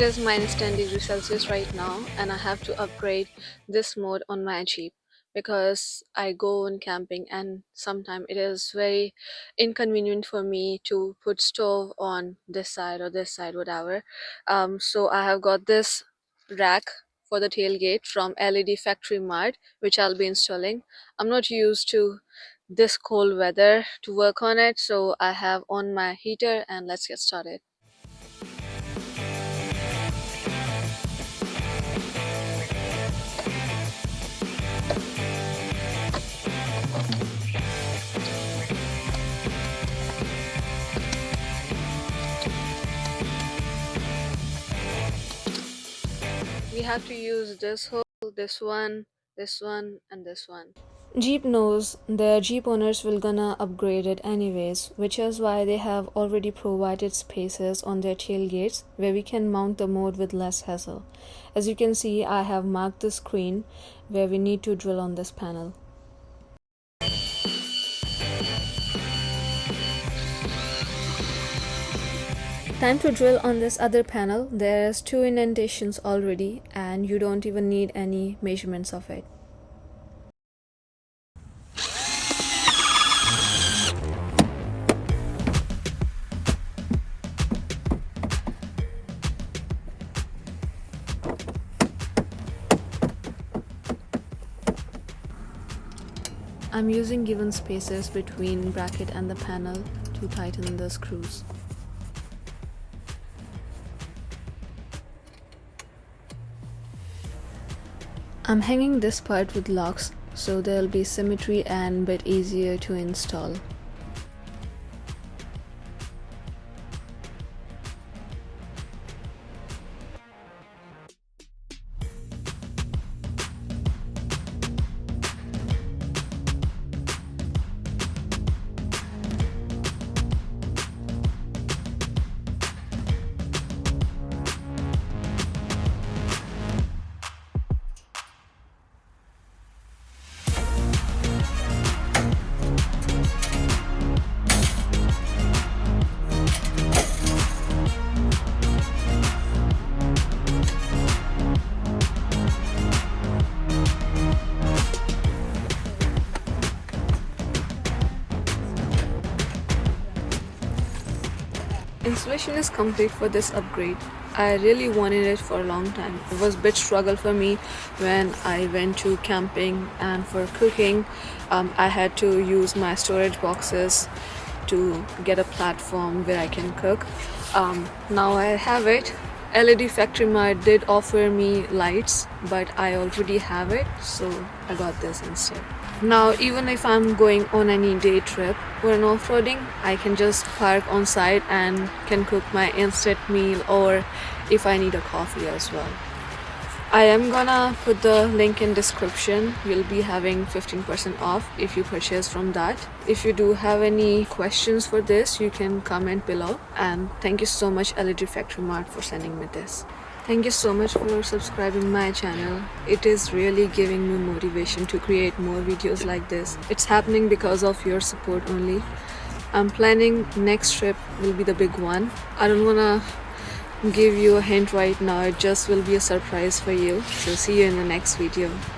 It is minus 10 degrees Celsius right now, and I have to upgrade this mode on my Jeep because I go on camping and sometimes it is very inconvenient for me to put stove on this side, whatever. So I have got this rack for the tailgate from LED Factory Mart, which I'll be installing. I'm not used to this cold weather to work on it, so I have on my heater and let's get started. We have to use this hole, this one, and this one. Jeep knows their Jeep owners will gonna upgrade it anyways, which is why they have already provided spaces on their tailgates where we can mount the mode with less hassle. As you can see, I have marked the screen where we need to drill on this panel. Time to drill on this other panel. There's 2 indentations already and you don't even need any measurements of it. I'm using given spaces between bracket and the panel to tighten the screws. I'm hanging this part with locks so there'll be symmetry and bit easier to install. Installation is complete for this upgrade. I really wanted it for a long time. It was a bit struggle for me when I went to camping, and for cooking I had to use my storage boxes to get a platform where I can cook. Now I have it. LED Factory Mart did offer me lights, but I already have it, so I got this instead. Now even if I'm going on any day trip or an off-roading, I can just park on site and can cook my instant meal, or if I need a coffee as well. I am gonna put the link in description. You'll be having 15% off if you purchase from that. If you do have any questions for this, you can comment below. And thank you so much LED Factory Mart for sending me this. Thank you so much for subscribing my channel. It is really giving me motivation to create more videos like this. It's happening because of your support only. I'm planning next trip will be the big one. I don't wanna give you a hint right now. It just will be a surprise for you. So see you in the next video.